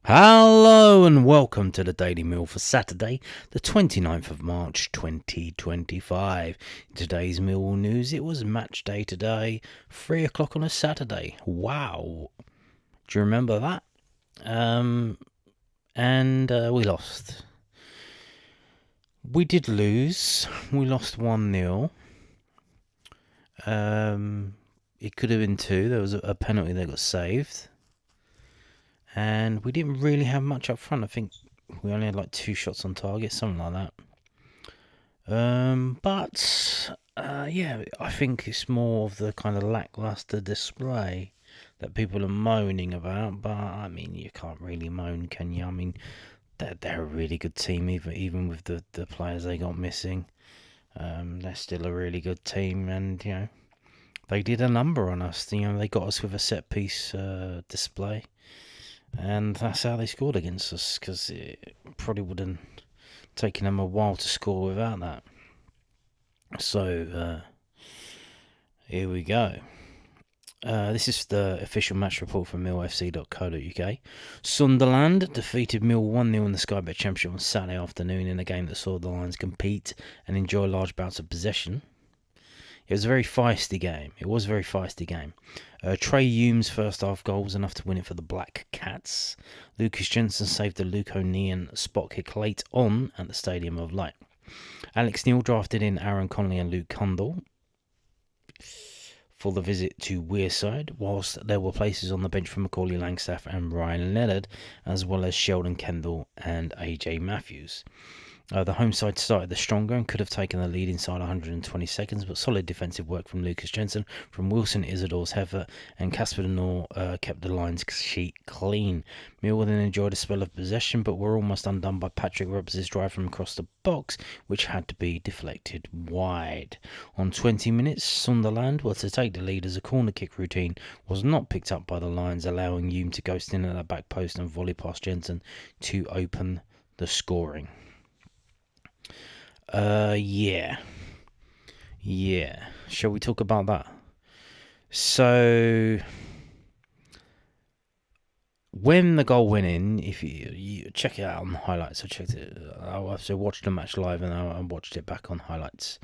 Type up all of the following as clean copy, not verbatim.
Hello and welcome to the Daily Meal for Saturday, the 29th of March 2025. In today's Millwall news, it was match day today, 3 o'clock on a Saturday. Wow. Do you remember that? We lost. We did lose. We lost 1-0. It could have been 2. There was a penalty that got saved. And we didn't really have much up front. I think we only had like 2 shots on target, something like that. I think it's more of the kind of lackluster display that people are moaning about. But I mean, you can't really moan, can you? I mean, they're a really good team, even with the players they got missing. They're still a really good team, and they did a number on us. They got us with a set piece display. And that's how they scored against us, because it probably would have taken them a while to score without that. So, here we go. This is the official match report from millfc.co.uk. Sunderland defeated Millwall 1-0 in the Sky Bet Championship on Saturday afternoon in a game that saw the Lions compete and enjoy large bouts of possession. It was a very feisty game. Trey Hume's first half goal was enough to win it for the Black Cats. Lucas Jensen saved a Luke O'Neill spot kick late on at the Stadium of Light. Alex Neil drafted in Aaron Connolly and Luke Cundall for the visit to Wearside, whilst there were places on the bench for Macaulay Langstaff and Ryan Leonard, as well as Sheldon Kendall and AJ Matthews. The home side started the stronger and could have taken the lead inside 120 seconds, but solid defensive work from Lucas Jensen, from Wilson Isidore's header, and Casper de Noor kept the Lions sheet clean. Millwall then enjoyed a spell of possession, but were almost undone by Patrick Roberts' drive from across the box, which had to be deflected wide. On 20 minutes, Sunderland were to take the lead as a corner kick routine was not picked up by the Lions, allowing Hume to ghost in at the back post and volley past Jensen to open the scoring. Shall we talk about that? So, when the goal went in, if you check it out on the highlights, I watched the match live and I watched it back on highlights.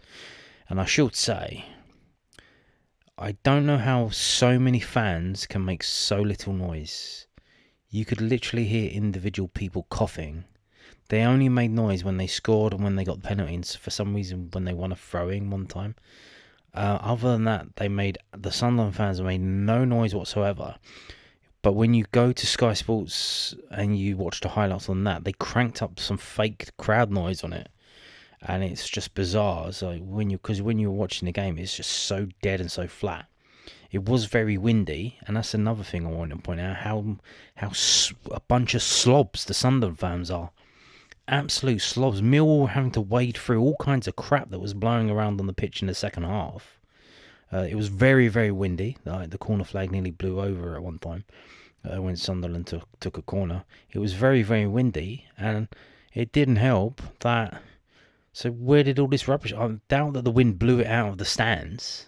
And I should say, I don't know how so many fans can make so little noise. You could literally hear individual people coughing. They only made noise when they scored and when they got the penalty, and for some reason when they won a throw-in one time. Other than that, the Sunderland fans made no noise whatsoever. But when you go to Sky Sports and you watch the highlights on that, they cranked up some fake crowd noise on it, and it's just bizarre. So when you're watching the game, it's just so dead and so flat. It was very windy, and that's another thing I want to point out, how a bunch of slobs the Sunderland fans are. Absolute slobs. Millwall were having to wade through all kinds of crap that was blowing around on the pitch in the second half. It was very, very windy. The corner flag nearly blew over at one time when Sunderland took a corner. It was very, very windy, and it didn't help that. So where did all this rubbish? I doubt that the wind blew it out of the stands.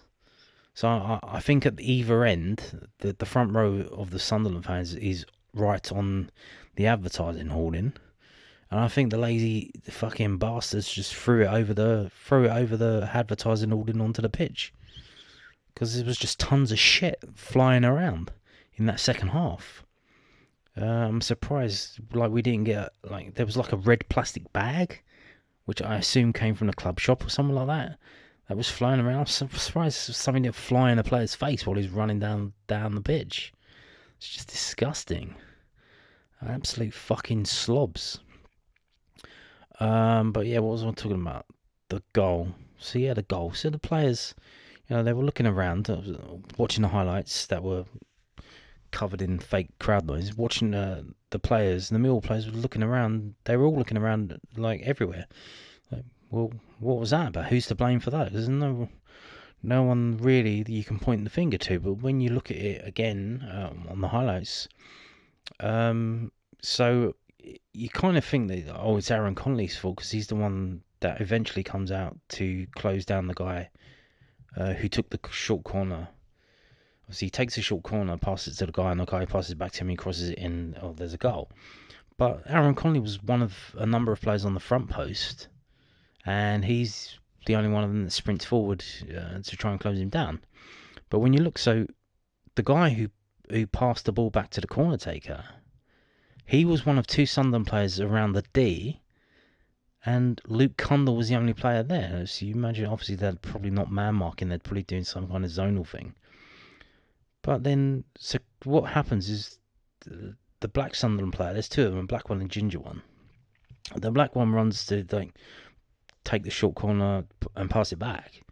So I think at either end, the front row of the Sunderland fans is right on the advertising hoarding. And I think the lazy fucking bastards just threw it over the advertising hoarding onto the pitch, because there was just tons of shit flying around in that second half. I'm surprised we didn't get there was a red plastic bag, which I assume came from the club shop or something like that was flying around. I'm surprised something didn't fly in a player's face while he's running down the pitch. It's just disgusting. Absolute fucking slobs. But yeah, what was I talking about? The goal. So yeah, the goal. So the players, they were looking around, watching the highlights that were covered in fake crowd noise. Watching the players, the Millwall players were looking around. They were all looking around everywhere. Well, what was that about? Who's to blame for that? There's no one really that you can point the finger to. But when you look at it again on the highlights, so you kind of think that, it's Aaron Connolly's fault, because he's the one that eventually comes out to close down the guy who took the short corner Obviously, he takes a short corner, passes it to the guy, and the guy passes it back to him, he crosses it in, oh, there's a goal. But Aaron Connolly was one of a number of players on the front post, and he's the only one of them that sprints forward to try and close him down. But when you look, so the guy who passed the ball back to the corner taker, he was one of two Sunderland players around the D, and Luke Cundle was the only player there. So you imagine, obviously, they're probably not man marking, they're probably doing some kind of zonal thing. But then, so what happens is the black Sunderland player, there's two of them, a black one and ginger one. The black one runs to take the short corner and pass it back,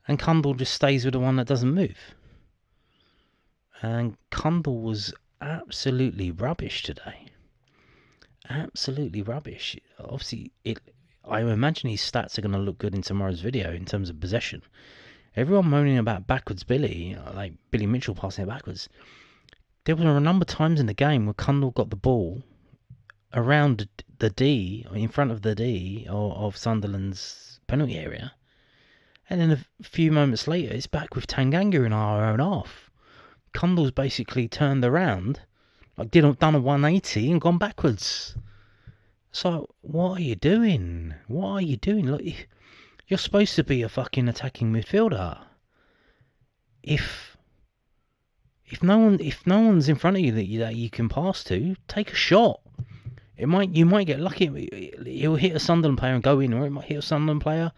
and Cundle just stays with the one that doesn't move. And Cundle was absolutely rubbish today. Absolutely rubbish. Obviously, I imagine his stats are going to look good in tomorrow's video in terms of possession. Everyone moaning about backwards Billy, like Billy Mitchell passing it backwards. There were a number of times in the game where Cundle got the ball around the D, in front of the D of Sunderland's penalty area, and then a few moments later, it's back with Tanganga in our own half. Cundle's basically turned around, like done a 180 and gone backwards. So what are you doing? What are you doing? Look, you're supposed to be a fucking attacking midfielder. If no one's in front of you that you can pass to, take a shot. You might get lucky. He'll hit a Sunderland player and go in, or it might hit a Sunderland player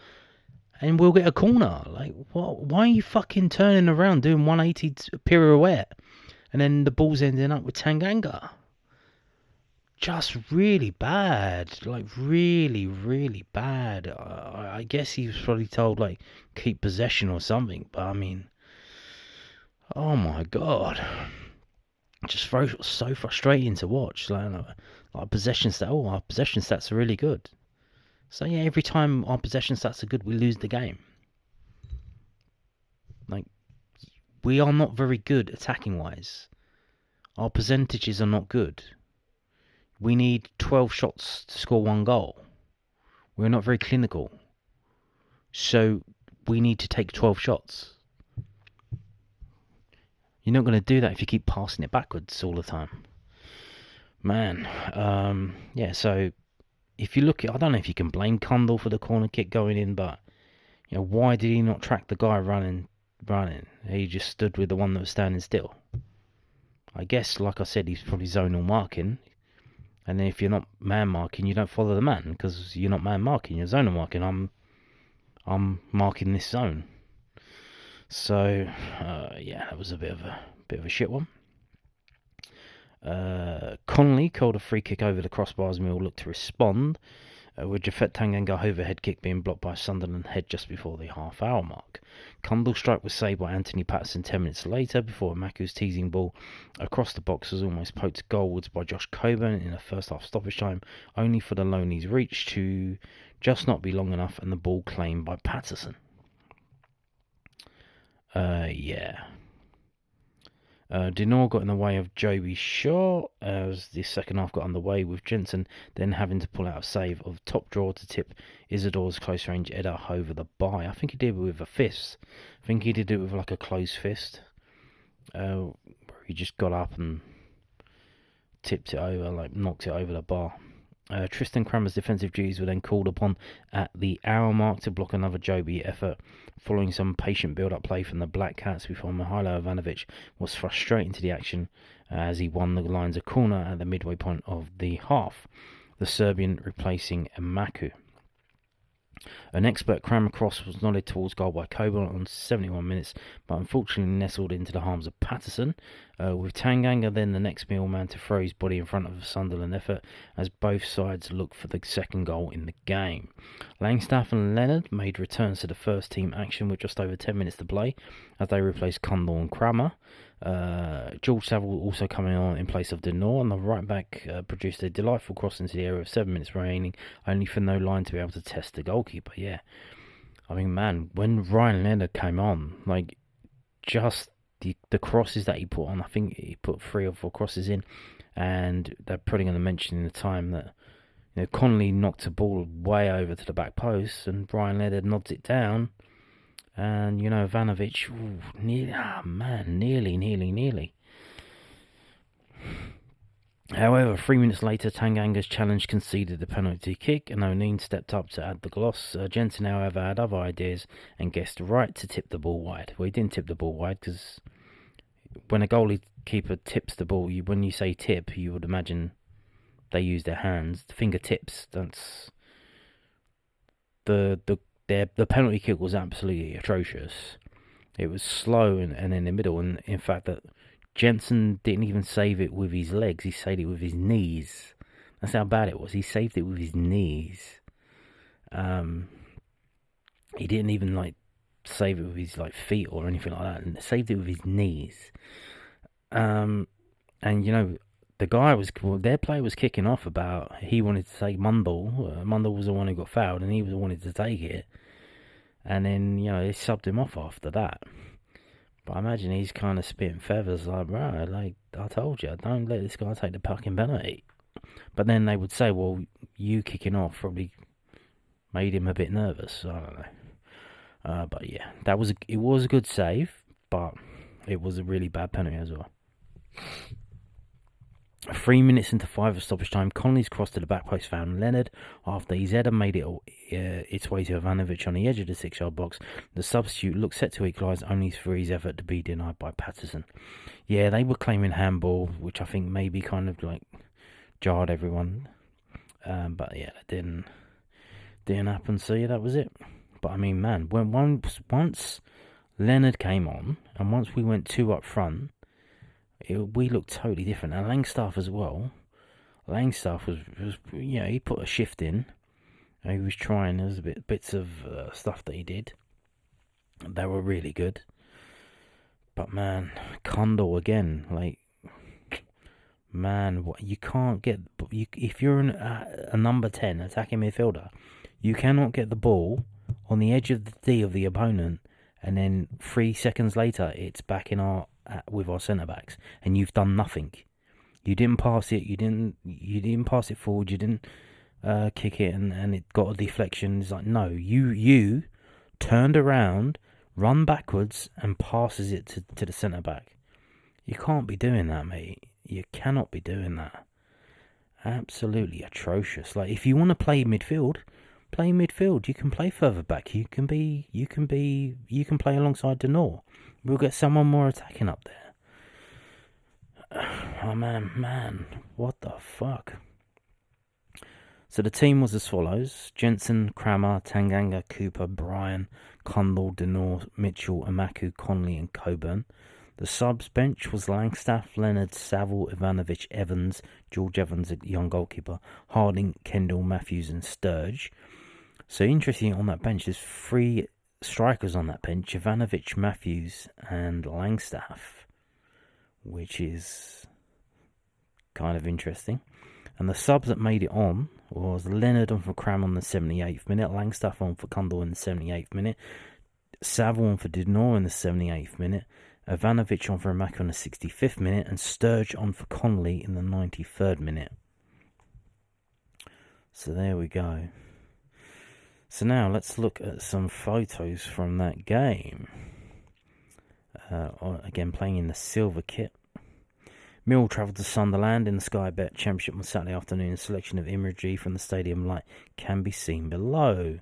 and we'll get a corner. Like, what? Why are you fucking turning around doing 180 pirouette and then the ball's ending up with Tanganga? Just really bad. Like, really, really bad. I guess he was probably told, like, keep possession or something. But, I mean, oh my God. Just so frustrating to watch. Like possession stats. Oh, our possession stats are really good. So yeah, every time our possession stats are good, we lose the game. Like, we are not very good attacking wise. Our percentages are not good. We need 12 shots to score 1 goal. We're not very clinical. So we need to take 12 shots. You're not going to do that if you keep passing it backwards all the time. Man, yeah, so if you look at, I don't know if you can blame Cundle for the corner kick going in, but, you know, why did he not track the guy running? He just stood with the one that was standing still. I guess, like I said, he's probably zonal marking. And then if you're not man marking, you don't follow the man, because you're not man marking, you're zonal marking. I'm marking this zone. So, yeah, that was a bit of a shit one. Connolly called a free kick over the crossbars. Mill looked to respond, with Jafet Tanganga overhead kick being blocked by a Sunderland head just before the half-hour mark. Cundle's strike was saved by Anthony Patterson 10 minutes later before Maku's teasing ball across the box was almost poked goalwards by Josh Coburn in the first half stoppage time, only for the Loney's reach to just not be long enough and the ball claimed by Patterson. Yeah. Denor got in the way of Joby's shot as the second half got underway, with Jensen then having to pull out a save of top draw to tip Isidore's close range header over the bar. I think he did it with a fist. I think he did it with like a closed fist. Where he just got up and tipped it over, like knocked it over the bar. Tristan Kramer's defensive duties were then called upon at the hour mark to block another Joby effort, following some patient build-up play from the Black Cats before Mihailo Ivanovic was frustrating to the action as he won the lines a corner at the midway point of the half, the Serbian replacing Maku. An expert Kramer cross was nodded towards goal by Coburn on 71 minutes, but unfortunately nestled into the arms of Patterson, with Tanganga then the next man to throw his body in front of a Sunderland effort as both sides looked for the second goal in the game. Langstaff and Leonard made returns to the first team action with just over 10 minutes to play as they replaced Cundle and Kramer. George Saville also coming on in place of Denor, and the right back produced a delightful cross into the area with 7 minutes remaining, only for no line to be able to test the goalkeeper. Yeah, I mean, man, when Ryan Leonard came on, like, just the crosses that he put on, I think he put 3 or 4 crosses in, and they're putting on the mention in the time that, you know, Connolly knocked the ball way over to the back post, and Ryan Leonard nods it down, And, Ivanovic, nearly. However, 3 minutes later, Tanganga's challenge conceded the penalty kick, and O'Neill stepped up to add the gloss. Jensen, however, had other ideas and guessed right to tip the ball wide. Well, he didn't tip the ball wide because when a goalie keeper tips the ball, when you say tip, you would imagine they use their hands, fingertips. That's the penalty kick was absolutely atrocious. It was slow and in the middle, and in fact that Jensen didn't even save it with his legs, he saved it with his knees. That's how bad it was. He saved it with his knees. He didn't even save it with his feet or anything like that, and saved it with his knees. And the guy their player was kicking off about he wanted to take Mundell. Mundell was the one who got fouled, and he was wanted to take it. And then they subbed him off after that. But I imagine he's kind of spitting feathers, bro, I told you, don't let this guy take the fucking penalty. But then they would say, well, you kicking off probably made him a bit nervous. I don't know. But yeah, it was a good save, but it was a really bad penalty as well. 3 minutes into 5 of stoppage time, Connolly's cross to the back post found Leonard after his header made its way to Ivanovic on the edge of the 6-yard box. The substitute looked set to equalise, only for his effort to be denied by Patterson. Yeah, they were claiming handball, which I think maybe kind of jarred everyone. But yeah, that didn't happen. So yeah, that was it. But I mean, man, when once Leonard came on and once we went 2 up front, we looked totally different. And Langstaff as well. Langstaff was he put a shift in. He was trying. There's bits of stuff that he did. They were really good. But man, Condor again. Man, you can't get. If you're a number 10 attacking midfielder, you cannot get the ball on the edge of the D of the opponent, and then 3 seconds later it's back in with our centre backs, and you've done nothing. You didn't pass it. You didn't pass it forward. You didn't kick it, and it got a deflection. It's no, you turned around, run backwards, and passes it to the centre back. You can't be doing that, mate. You cannot be doing that. Absolutely atrocious. If you want to play midfield, play midfield. You can play further back. You can play alongside Denor. We'll get someone more attacking up there. Oh man, what the fuck? So the team was as follows: Jensen, Crammer, Tanganga, Cooper, Bryan, Condell, Denor, Mitchell, Amaku, Connolly and Coburn. The subs bench was Langstaff, Leonard, Saville, Ivanovic, Evans, George Evans, a young goalkeeper, Harding, Kendall, Matthews and Sturge. So interesting, on that bench there's 3 strikers on that bench: Ivanovic, Matthews and Langstaff, which is kind of interesting. And the subs that made it on was Leonard on for Cram on the 78th minute, Langstaff on for Condell in the 78th minute, Saville on for Denor in the 78th minute, Ivanovic on for Amaku on the 65th minute, and Sturge on for Connolly in the 93rd minute. So there we go. So now let's look at some photos from that game. Again, playing in the silver kit. Millwall travelled to Sunderland in the Sky Bet Championship on Saturday afternoon. A selection of imagery from the stadium light can be seen below.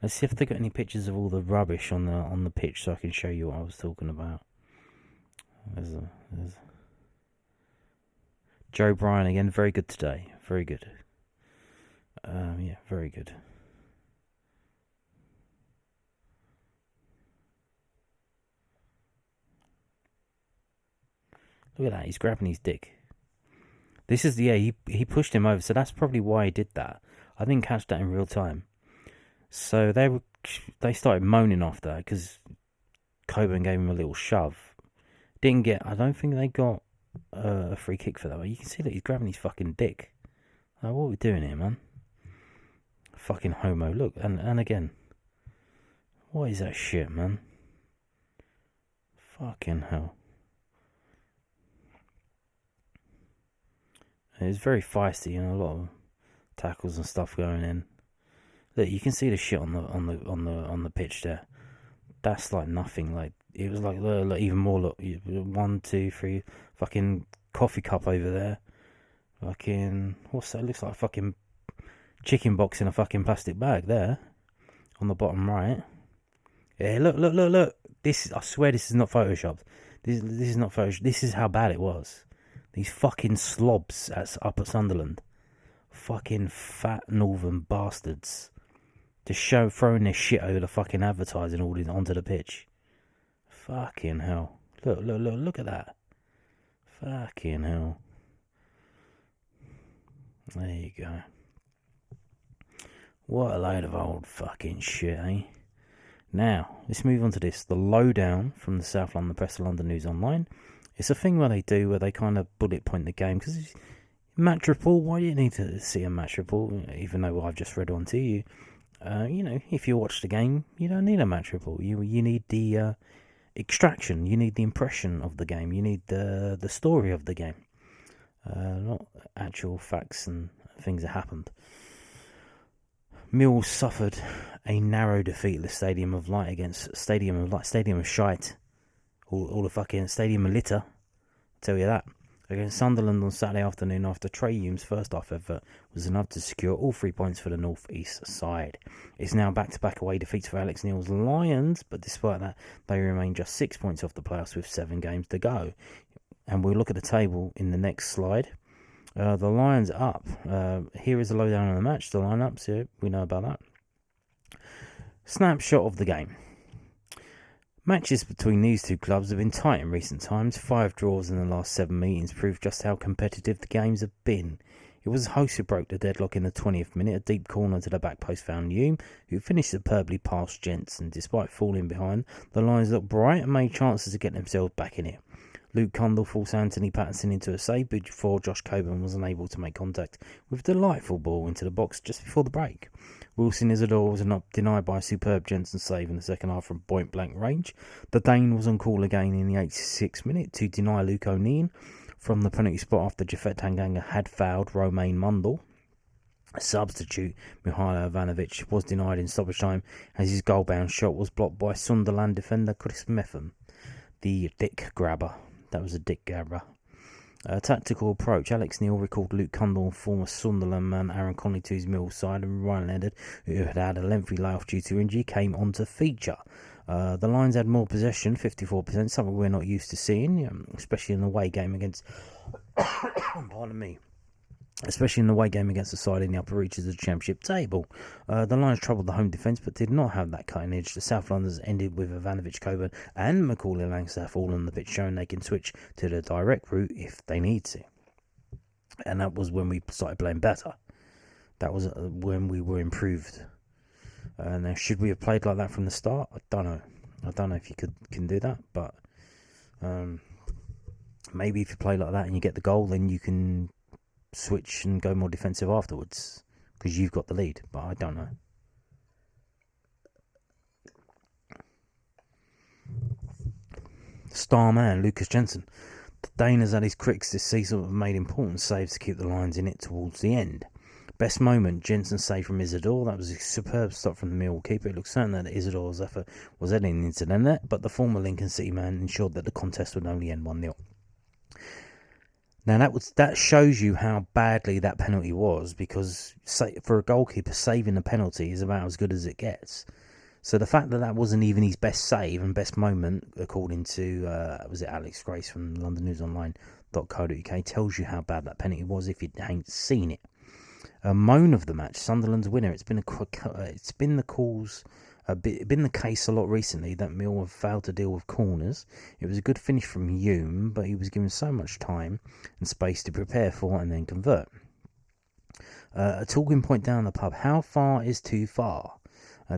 Let's see if they got any pictures of all the rubbish on the pitch, so I can show you what I was talking about. There's Joe Bryan again, very good today, very good. Yeah, very good. Look at that, he's grabbing his dick. This is he pushed him over, so that's probably why he did that. I didn't catch that in real time. So they started moaning after that because Coburn gave him a little shove. I don't think they got a free kick for that. But you can see that he's grabbing his fucking dick. What are we doing here, man? Fucking homo. Look, and again. What is that shit, man? Fucking hell. It's very feisty, a lot of tackles and stuff going in. Look, you can see the shit on the pitch there. That's like nothing. Like it was like even more. Look, 1, 2, 3, fucking coffee cup over there. Fucking what's that? Looks like a fucking chicken box in a fucking plastic bag there on the bottom right. Yeah, look. This, I swear, this is not photoshopped. This is not photoshopped. This is how bad it was. These fucking slobs up at Sunderland, fucking fat northern bastards, just throwing their shit over the fucking advertising all onto the pitch. Fucking hell! Look at that. Fucking hell! There you go. What a load of old fucking shit, eh? Now, let's move on to this. The lowdown from the South London Press, the London News Online. It's a thing where they kind of bullet point the game. Because match report, why do you need to see a match report? Even though I've just read one to you. If you watch the game, you don't need a match report. You need the extraction. You need the impression of the game. You need the story of the game. Not actual facts and things that happened. Millwall suffered a narrow defeat at the Stadium of Light against Stadium of Shite. All the fucking Stadium of Litter, I'll tell you that. Against Sunderland on Saturday afternoon after Trey Hume's first half effort was enough to secure all 3 points for the North East side. It's now back-to-back away defeats for Alex Neil's Lions, but despite that, they remain just 6 points off the playoffs with 7 games to go. And we'll look at the table in the next slide. The Lions up. Here is the lowdown on the match. The lineups, yeah, we know about that. Snapshot of the game. Matches between these two clubs have been tight in recent times. 5 draws in the last 7 meetings prove just how competitive the games have been. It was the host who broke the deadlock in the 20th minute. A deep corner to the back post found Hume, who finished superbly past Jensen. Despite falling behind, the Lions looked bright and made chances to get themselves back in it. Luke Cundle forced Anthony Patterson into a save before Josh Coburn was unable to make contact with a delightful ball into the box just before the break. Wilson Isidore was not denied by a superb Jensen save in the second half from point-blank range. The Dane was on call again in the 86th minute to deny Luke O'Neill from the penalty spot after Jafet Tanganga had fouled Romain Mundle. A substitute, Mihailo Ivanovic, was denied in stoppage time as his goal-bound shot was blocked by Sunderland defender Chris Metham, the dick grabber. That was a dick grabber. Tactical approach. Alex Neil recalled Luke Cundle, former Sunderland man Aaron Connolly to his Mill side, and Ryan Leonard, who had had a lengthy layoff due to injury, came on to feature. The Lions had more possession, 54%, something we're not used to seeing, especially in the away game against pardon me. Especially in the away game against the side in the upper reaches of the Championship table. The Lions troubled the home defence but did not have that cutting edge. The South Londoners ended with Ivanovic, Coburn and Macaulay Langstaff all on the pitch, showing they can switch to the direct route if they need to. And that was when we started playing better. That was when we were improved. Now, should we have played like that from the start? I don't know. I don't know if you can do that, but maybe if you play like that and you get the goal, then you can switch and go more defensive afterwards because you've got the lead, but I don't know. Star man Lucas Jensen. The Dane has had his critics this season have made important saves to keep the Lions in it towards the end. Best moment, Jensen's save from Isidore. That was a superb stop from the Millwall keeper. It looked certain that Isidore's effort was heading into the net, but the former Lincoln City man ensured that the contest would only end 1-0. Now that shows you how badly that penalty was, because for a goalkeeper, saving a penalty is about as good as it gets. So the fact that wasn't even his best save and best moment, according to was it Alex Grace from LondonNewsOnline.co.uk, tells you how bad that penalty was if you ain't seen it. A moan of the match, Sunderland's winner. It's been the case a lot recently that Mill have failed to deal with corners. It was a good finish from Hume, but he was given so much time and space to prepare for and then convert. A talking point down the pub: how far is too far?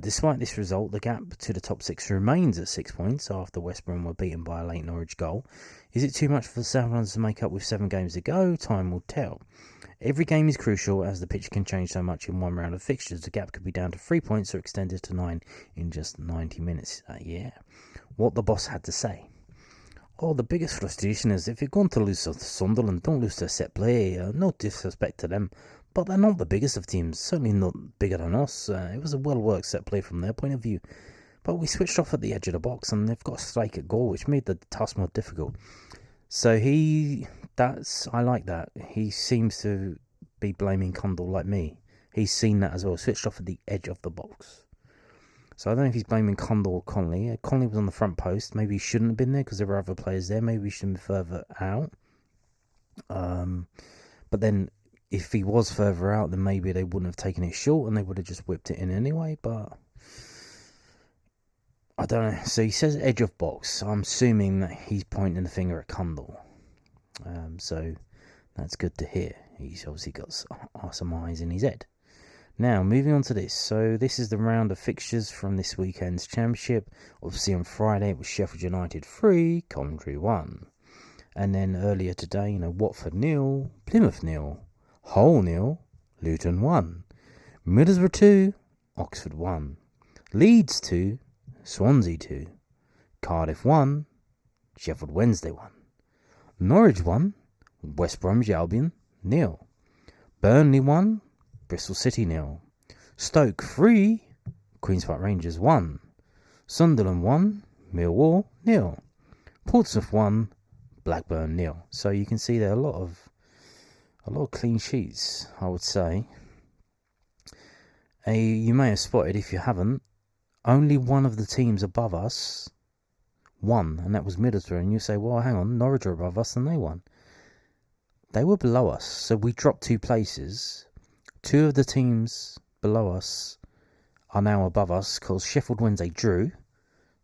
Despite this result, the gap to the top 6 remains at 6 points after West Brom were beaten by a late Norwich goal. Is it too much for the Southlanders to make up with 7 games to go? Time will tell. Every game is crucial as the pitch can change so much in one round of fixtures. The gap could be down to 3 points or extended to 9 in just 90 minutes. What the boss had to say. The biggest frustration is if you're going to lose to Sunderland, don't lose to a set play. No disrespect to them, but they're not the biggest of teams, certainly not bigger than us. It was a well-worked set play from their point of view. But we switched off at the edge of the box, and they've got a strike at goal, which made the task more difficult. So I like that. He seems to be blaming Condell like me. He's seen that as well. Switched off at the edge of the box. So I don't know if he's blaming Condell or Connolly. Connolly was on the front post. Maybe he shouldn't have been there because there were other players there. Maybe he should have been further out. But then if he was further out, then maybe they wouldn't have taken it short and they would have just whipped it in anyway. But I don't know. So he says edge of box. I'm assuming that he's pointing the finger at Condell. So that's good to hear. He's obviously got some eyes in his head. Now, moving on to this. So this is the round of fixtures from this weekend's championship. Obviously on Friday it was Sheffield United 3, Coventry 1. And then earlier today, Watford 0, Plymouth 0, Hull 0, Luton 1, Middlesbrough 2, Oxford 1, Leeds 2, Swansea 2, Cardiff 1, Sheffield Wednesday 1, Norwich 1, West Bromwich Albion 0, Burnley 1, Bristol City 0, Stoke 3, Queen's Park Rangers 1, Sunderland 1, Millwall 0, Portsmouth 1, Blackburn 0. So you can see there are a lot of clean sheets, I would say. You may have spotted, if you haven't, only one of the teams above us won, and that was Middlesbrough. And you say, well, hang on, Norwich are above us and they won. They were below us, so we dropped 2 places. 2 of the teams below us are now above us because Sheffield Wednesday drew,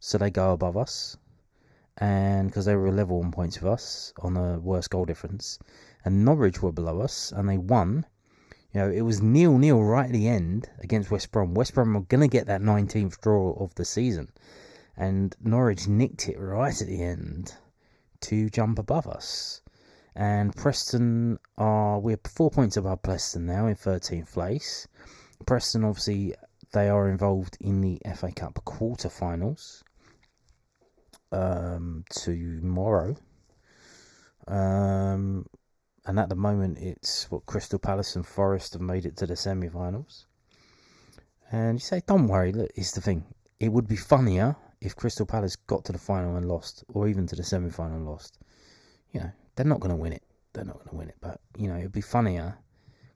so they go above us. And because they were level on points with us on a worse goal difference, and Norwich were below us and they won. It was 0-0 right at the end against West Brom. West Brom were going to get that 19th draw of the season, and Norwich nicked it right at the end to jump above us. And Preston we're 4 points above Preston now in 13th place. Preston, obviously, they are involved in the FA Cup quarter-finals tomorrow. And at the moment it's Crystal Palace and Forest have made it to the semi-finals. And you say, don't worry, look, it's the thing. It would be funnier if Crystal Palace got to the final and lost, or even to the semi-final and lost. They're not going to win it. But, it'd be funnier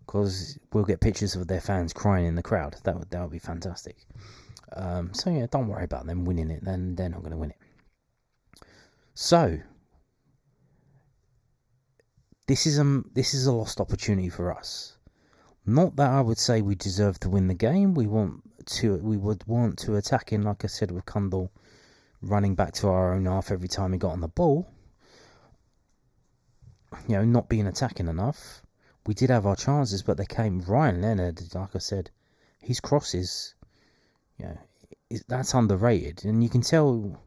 because we'll get pictures of their fans crying in the crowd. That would be fantastic. So, don't worry about them winning it. Then they're not going to win it. So, this is a lost opportunity for us. Not that I would say we deserve to win the game. We would want to attack in, like I said, with Cundall running back to our own half every time he got on the ball. Not being attacking enough. We did have our chances, but they came. Ryan Leonard, like I said, his crosses, that's underrated. And you can tell,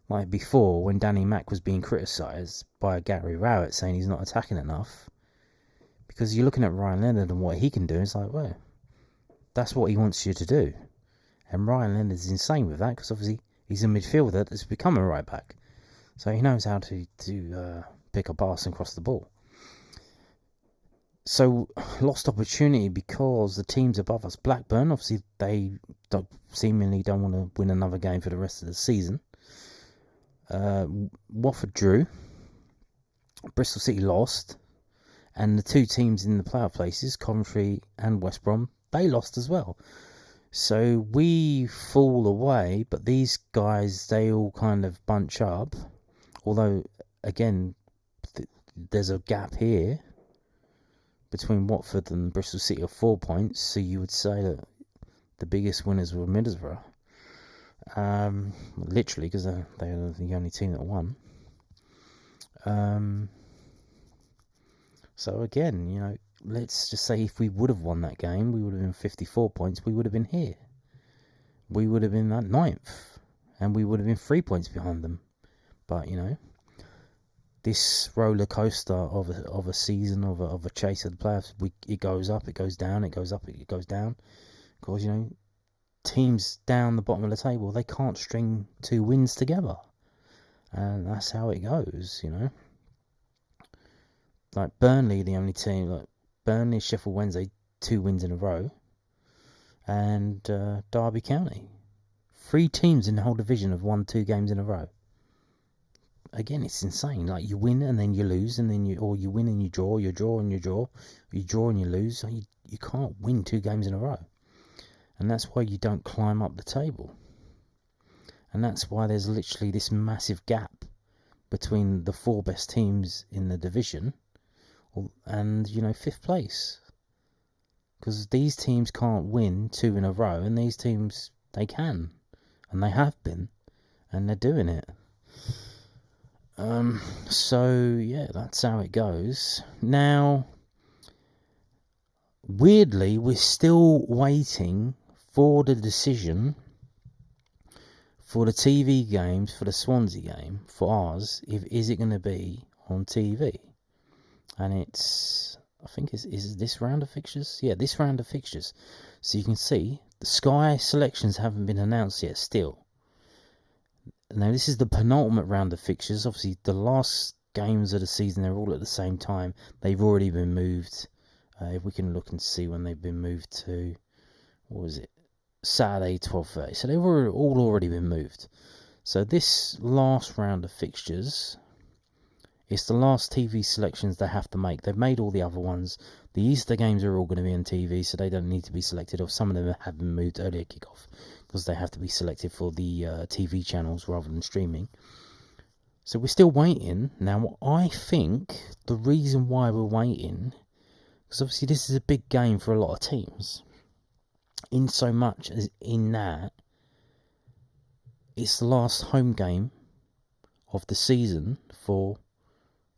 like before, when Danny Mack was being criticised by Gary Rowett saying he's not attacking enough, because you're looking at Ryan Leonard and what he can do, it's like, well, that's what he wants you to do. And Ryan Leonard's insane with that, because obviously he's a midfielder that's become a right back. So he knows how to pick a pass and cross the ball. So, lost opportunity because the teams above us, Blackburn, obviously they seemingly don't want to win another game for the rest of the season. Watford drew. Bristol City lost. And the 2 teams in the playoff places, Coventry and West Brom, they lost as well. So we fall away, but these guys, they all kind of bunch up. Although, again, there's a gap here between Watford and Bristol City of 4 points. So you would say that the biggest winners were Middlesbrough. Literally, because they were the only team that won. So again, let's just say if we would have won that game, we would have been 54 points. We would have been here. We would have been at 9th. And we would have been 3 points behind them. But, this roller coaster of a season, of a chase of the playoffs, it goes up, it goes down, it goes up, it goes down. Because, teams down the bottom of the table, they can't string 2 wins together. And that's how it goes, Like Burnley, the only team, like Burnley, Sheffield Wednesday, 2 wins in a row. And Derby County, 3 teams in the whole division have won 2 games in a row. Again, it's insane. Like, you win and then you lose, and then you win and you draw, you draw and you draw, you draw and you lose. You can't win 2 games in a row. And that's why you don't climb up the table. And that's why there's literally this massive gap between the 4 best teams in the division and, 5th place. Because these teams can't win 2 in a row, and these teams, they can. And they have been. And they're doing it. So, yeah, that's how it goes. Now, weirdly, we're still waiting for the decision for the TV games, for the Swansea game, for ours, is it going to be on TV? And it's, I think, is this round of fixtures? Yeah, this round of fixtures. So you can see, the Sky selections haven't been announced yet still. Now, this is the penultimate round of fixtures. Obviously, the last games of the season, they're all at the same time. They've already been moved. If we can look and see when they've been moved to, what was it? Saturday, 12:30. So they've all already been moved. So this last round of fixtures, it's the last TV selections they have to make. They've made all the other ones. The Easter games are all going to be on TV, so they don't need to be selected. Or some of them have been moved earlier kickoff, because they have to be selected for the TV channels rather than streaming. So we're still waiting. Now, I think the reason why we're waiting, because obviously this is a big game for a lot of teams, in so much as in that it's the last home game of the season for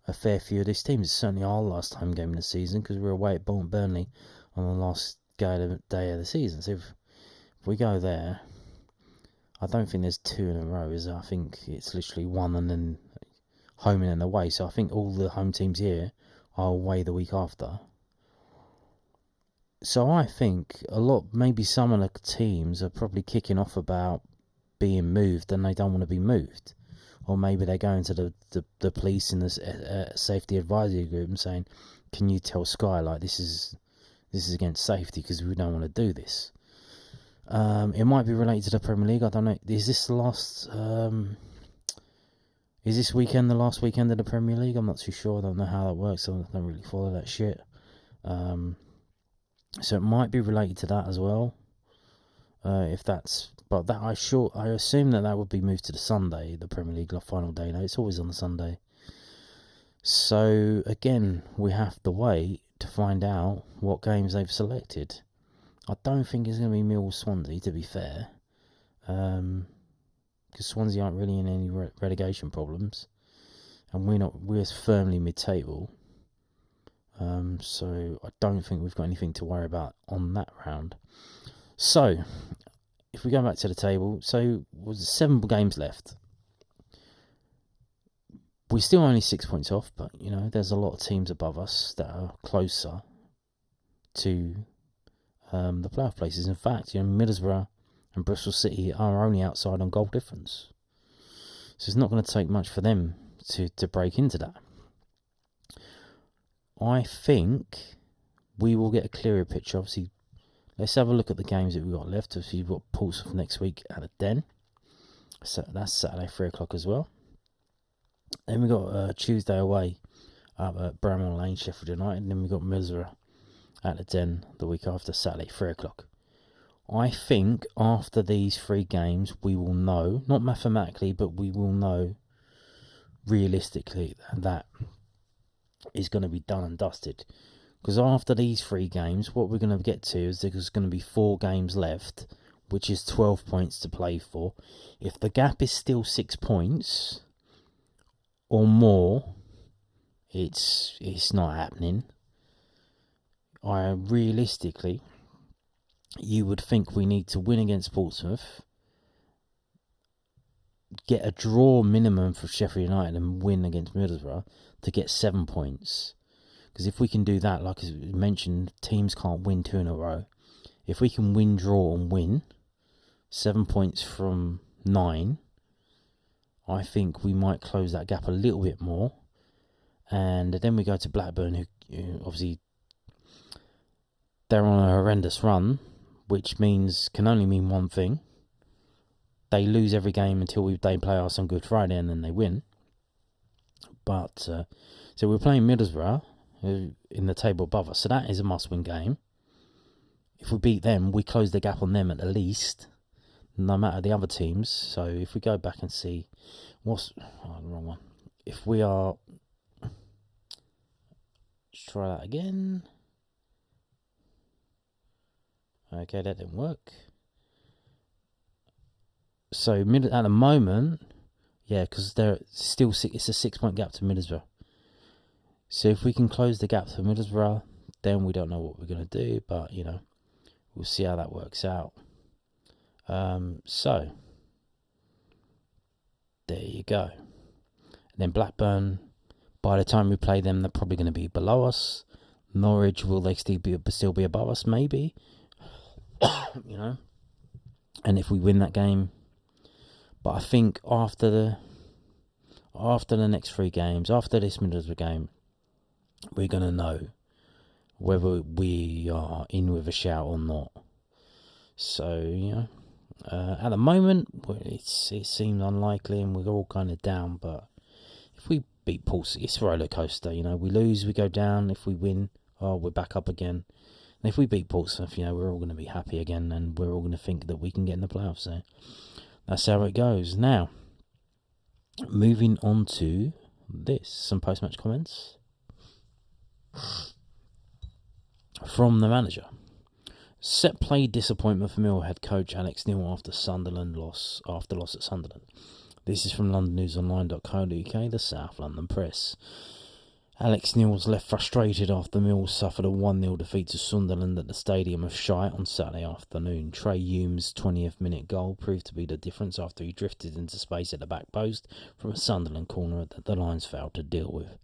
a fair few of these teams. It's certainly our last home game of the season, because we're away at Burnley on the last day of the season. So if we go there, I don't think there's 2 in a row, is there? I think it's literally 1 and then home and then away. So I think all the home teams here are away the week after. So I think maybe some of the teams are probably kicking off about being moved, and they don't want to be moved. Or maybe they're going to the police in the safety advisory group and saying, can you tell Sky, like, this is against safety, because we don't want to do this. It might be related to the Premier League. I don't know. Is this the last? Is this weekend the last weekend of the Premier League? I'm not too sure. I don't know how that works. I don't really follow that shit. So it might be related to that as well. But I assume that would be moved to the Sunday, the Premier League final day. Now it's always on the Sunday. So again, we have to wait to find out what games they've selected. I don't think it's going to be Millwall Swansea, to be fair, because Swansea aren't really in any relegation problems, and we're firmly mid-table. So I don't think we've got anything to worry about on that round. So if we go back to the table, so was 7 games left. We're still only 6 points off, but there's a lot of teams above us that are closer to the playoff places. In fact, Middlesbrough and Bristol City are only outside on goal difference. So it's not going to take much for them to break into that. I think we will get a clearer picture. Obviously, let's have a look at the games that we've got left. Obviously, you've got Portsmouth next week at the Den. So that's Saturday, 3 o'clock as well. Then we've got Tuesday away at Bramall Lane, Sheffield United. And then we've got Middlesbrough at the Den the week after, Saturday, 3 o'clock. I think after these 3 games, we will know, not mathematically, but we will know realistically that is going to be done and dusted. Because after these 3 games, what we're going to get to is there's going to be 4 games left, which is 12 points to play for. If the gap is still 6 points or more, it's not happening. Realistically, you would think we need to win against Portsmouth, get a draw minimum for Sheffield United, and win against Middlesbrough to get 7 points. Because if we can do that, like as mentioned, teams can't win 2 in a row. If we can win, draw and win 7 points from 9, I think we might close that gap a little bit more. And then we go to Blackburn, who obviously they're on a horrendous run, which can only mean one thing. they lose every game until they play us on Good Friday and then they win. But so we're playing Middlesbrough, who in the table above us. So that is a must-win game. If we beat them, we close the gap on them at the least, no matter the other teams. So if we go back and see the wrong one. If we are, let's try that again. Okay, that didn't work. So at the moment, yeah, because they're still it's a 6-point gap to Middlesbrough. So if we can close the gap to Middlesbrough, then we don't know what we're going to do, but we'll see how that works out. So there you go. And then Blackburn, by the time we play them, they're probably going to be below us. Norwich, will they still be above us? Maybe. And if we win that game, but I think after the next 3 games, after this Middlesbrough game, we're going to know whether we are in with a shout or not. So, at the moment, it seems unlikely and we're all kind of down, but if we beat Portsmouth, it's a roller coaster, we lose, we go down. If we win, we're back up again. And if we beat Portsmouth, we're all going to be happy again and we're all going to think that we can get in the playoffs. So that's how it goes. Now, moving on to some post-match comments from the manager. Set play disappointment for Millwall head coach Alex Neil after loss at Sunderland. This is from londonnewsonline.co.uk, the South London Press. Alex Neil was left frustrated after Millwall suffered a 1-0 defeat to Sunderland at the Stadium of Shite on Saturday afternoon. Trey Hume's 20th minute goal proved to be the difference after he drifted into space at the back post from a Sunderland corner that the Lions failed to deal with.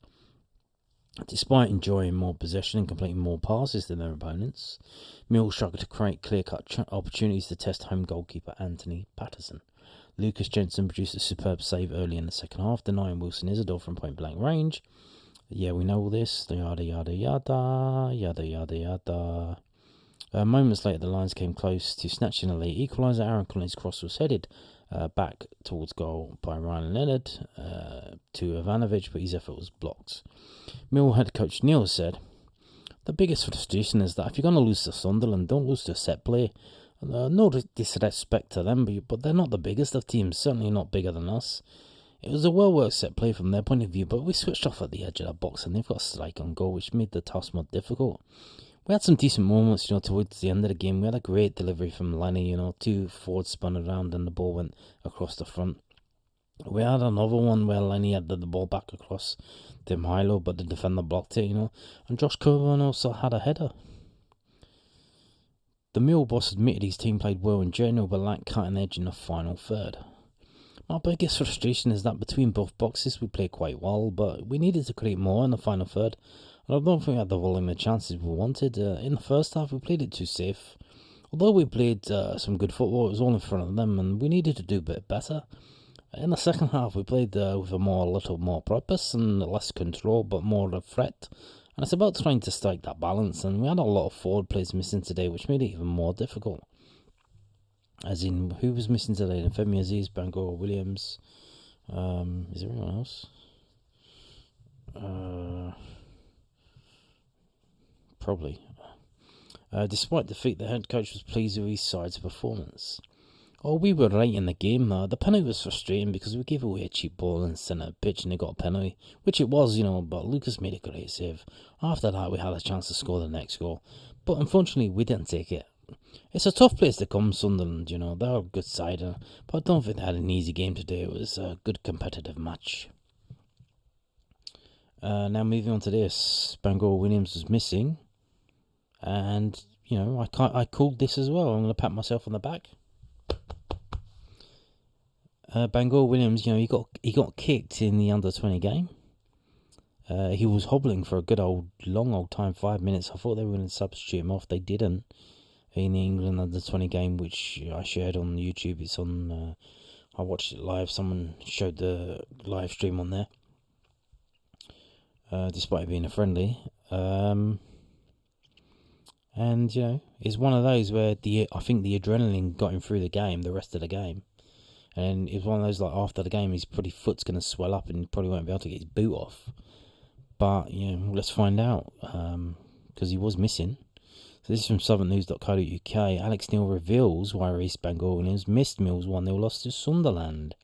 Despite enjoying more possession and completing more passes than their opponents, Millwall struggled to create clear-cut opportunities to test home goalkeeper Anthony Patterson. Lucas Jensen produced a superb save early in the second half, denying Wilson Isidore from point-blank range. Yeah, we know all this. Yada, yada, yada. Yada, yada, yada. Moments later, the Lions came close to snatching a late equaliser. Aaron Collins' cross was headed back towards goal by Ryan Leonard to Ivanovic, but his effort was blocked. Millwall head coach Neil said, "The biggest frustration is that if you're going to lose to Sunderland, don't lose to a set play. No disrespect to them, but they're not the biggest of teams, certainly not bigger than us. It was a well-worked set play from their point of view, but we switched off at the edge of the box and they've got a strike on goal, which made the task more difficult. We had some decent moments, towards the end of the game. We had a great delivery from Lenny, 2 forwards spun around and the ball went across the front. We had another one where Lenny had the ball back across to Milo, but the defender blocked it, and Josh Coburn also had a header. The Millwall boss admitted his team played well in general, but lacked cutting edge in the final third. My biggest frustration is that between both boxes we played quite well, but we needed to create more in the final third, and I don't think we had the volume of chances we wanted. In the first half we played it too safe. Although we played some good football, it was all in front of them and we needed to do a bit better. In the second half we played with a little more purpose and less control, but more of a threat. And it's about trying to strike that balance, and we had a lot of forward players missing today, which made it even more difficult. As in, who was missing today? Femi Aziz, Bangor, Williams. Is there anyone else? Probably. Despite defeat, the head coach was pleased with his side's performance. We were right in the game. The penalty was frustrating because we gave away a cheap ball in the centre of the pitch and they got a penalty, which it was, but Lucas made a great save. After that, we had a chance to score the next goal, but unfortunately, we didn't take it. It's a tough place to come, Sunderland, they're a good side, but I don't think they had an easy game today. It was a good competitive match. Now moving on to this, Bangor Williams was missing, and, I called this as well. I'm going to pat myself on the back. Bangor Williams, he got kicked in the under-20 game. He was hobbling for a good long old time, 5 minutes. I thought they were going to substitute him off. They didn't. In the England under-20 game, which I shared on YouTube. It's on, I watched it live. Someone showed the live stream on there, despite it being a friendly. And, it's one of those where I think the adrenaline got him through the rest of the game. And it's one of those, like, after the game, his pretty foot's going to swell up and he probably won't be able to get his boot off. But, let's find out, because he was missing. So this is from southernnews.co.uk. Alex Neil reveals why Reece Bangor-Williams missed Mill's 1-0 loss to Sunderland.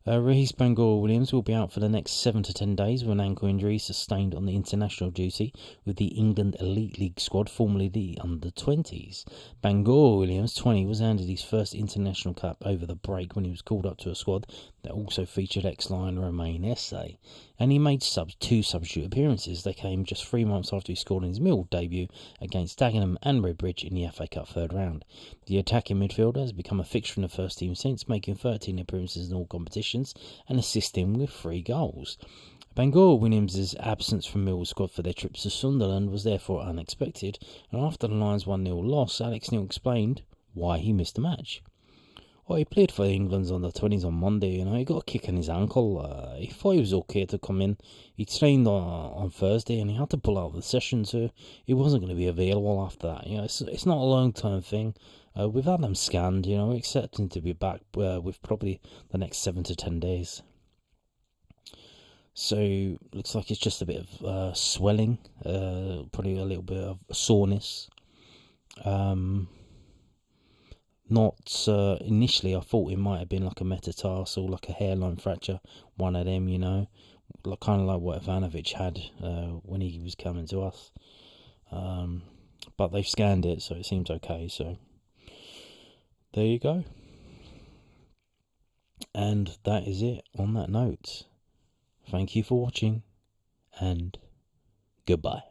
Reece Bangor-Williams will be out for the next 7 to 10 days with an ankle injury sustained on the international duty with the England Elite League squad, formerly the Under-20s. Bangor-Williams, 20, was handed his first international cap over the break when he was called up to a squad that also featured ex-Lion Romain Esse, and he made 2 substitute appearances. They came just 3 months after he scored in his Millwall debut against Dagenham and Redbridge in the FA Cup third round. The attacking midfielder has become a fixture in the first team since, making 13 appearances in all competitions and assisting with 3 goals. Bangor-Williams' absence from Millwall's squad for their trips to Sunderland was therefore unexpected, and after the Lions' 1-0 loss, Alex Neil explained why he missed the match. Well, he played for England's under-20s on Monday. He got a kick in his ankle. He thought he was okay to come in. He trained on Thursday and he had to pull out of the session, so he wasn't going to be available after that. It's not a long-term thing. We've had him scanned. We expect him to be back with probably the next 7 to 10 days. So looks like it's just a bit of swelling, probably a little bit of soreness. Not initially, I thought it might have been like a metatarsal, like a hairline fracture, one of them, kind of like what Ivanovic had when he was coming to us. But they've scanned it, so it seems okay. So there you go. And that is it on that note. Thank you for watching, and goodbye.